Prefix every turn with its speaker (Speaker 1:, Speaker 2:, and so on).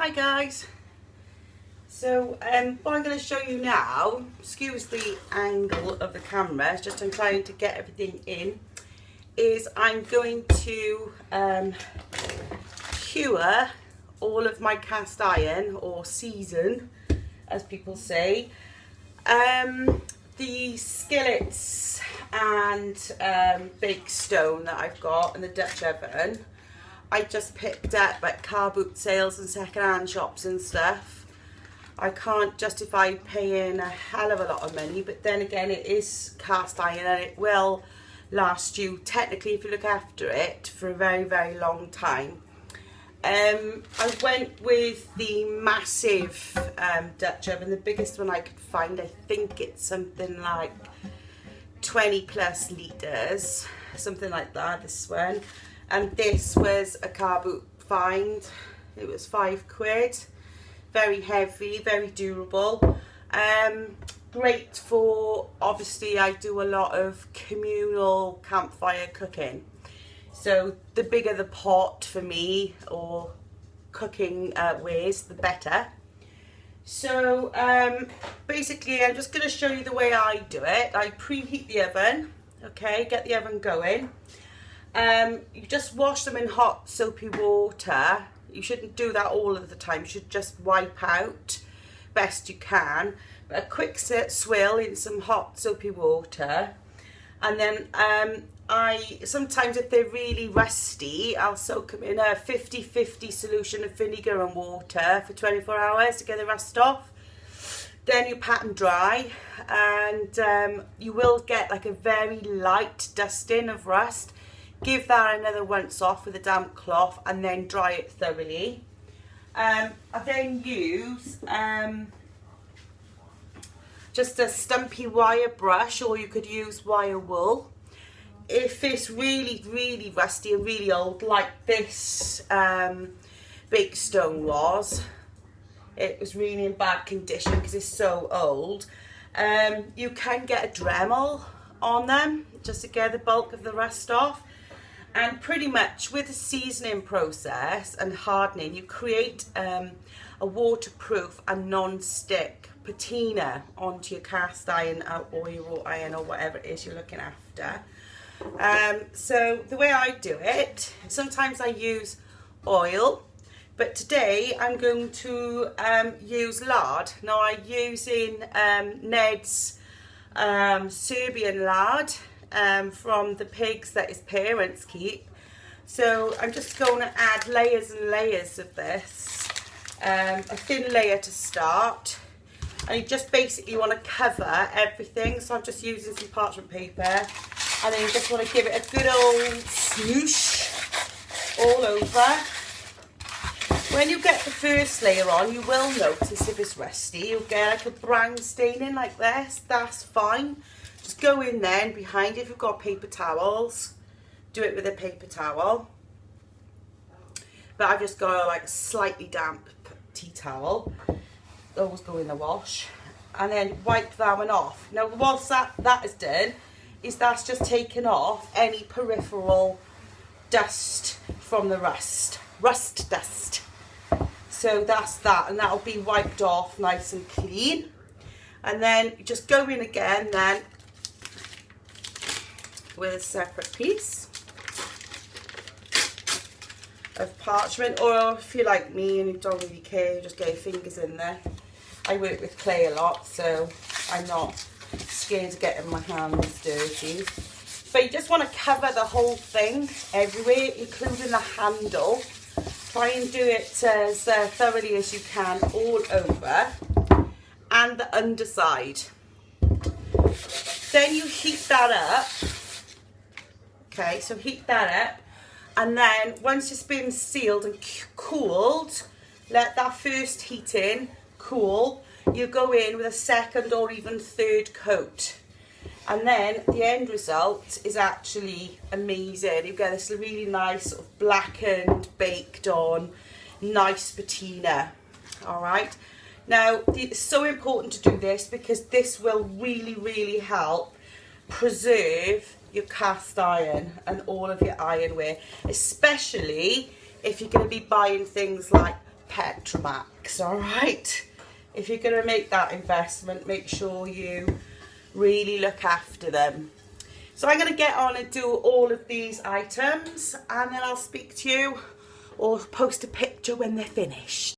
Speaker 1: Hi guys. So what I'm going to show you now, excuse the angle of the camera, it's just I'm trying to get everything in, is I'm going to cure all of my cast iron, or season as people say. The skillets and bake stone that I've got in the Dutch oven, I just picked up at car boot sales and second-hand shops and stuff. I can't justify paying a hell of a lot of money, but then again it is cast iron and it will last you, technically if you look after it, for a very, very long time. I went with the massive Dutch oven, the biggest one I could find. I think it's something like 20 plus litres, something like that, this one. And this was a car boot find. It was £5. Very heavy, very durable. Great for, obviously I do a lot of communal campfire cooking. So the bigger the pot for me, or cooking ways, the better. So basically I'm just going to show you the way I do it. I preheat the oven, okay, get the oven going. You just wash them in hot soapy water. You shouldn't do that all of the time. You should just wipe out best you can. But a quick swill in some hot soapy water. And then I sometimes, if they're really rusty, I'll soak them in a 50-50 solution of vinegar and water for 24 hours to get the rust off. Then you pat them dry, and you will get like a very light dusting of rust. Give that another once off with a damp cloth and then dry it thoroughly. I then use just a stumpy wire brush, or you could use wire wool. If it's really, really rusty and really old, like this bake stone was, it was really in bad condition because it's so old. You can get a Dremel on them just to get the bulk of the rust off. And pretty much with the seasoning process and hardening, you create a waterproof and non-stick patina onto your cast iron or your wrought iron or whatever it is you're looking after. So the way I do it, sometimes I use oil, but today I'm going to use lard. Now I'm using Ned's Serbian lard. From the pigs that his parents keep. So I'm just going to add layers and layers of this, a thin layer to start, and you just basically want to cover everything. So I'm just using some parchment paper, and then you just want to give it a good old smoosh all over. When you get the first layer on, you will notice if it's rusty, you'll get like a brown staining like this. That's fine. Just go in then behind, if you've got paper towels, do it with a paper towel. But I've just got a like slightly damp tea towel. Those go in the wash. And then wipe that one off. Now once that is done, that's just taken off any peripheral dust from the rust dust. So that's that, and that'll be wiped off nice and clean. And then you just go in again then with a separate piece of parchment, or if you're like me and you don't really care, you just get your fingers in there. I work with clay a lot, so I'm not scared of getting my hands dirty. But you just want to cover the whole thing everywhere, including the handle. Try and do it as thoroughly as you can all over, and the underside. Then you heat that up. Okay, so heat that up, and then once it's been sealed and cooled, let that first heat in, cool, you go in with a second or even third coat. And then the end result is actually amazing. You get this really nice sort of blackened, baked on, nice patina. All right. Now, it's so important to do this because this will really, really help preserve your cast iron and all of your ironware, especially if you're going to be buying things like Petromax, all right? If you're going to make that investment, make sure you really look after them. So I'm going to get on and do all of these items, and then I'll speak to you or post a picture when they're finished.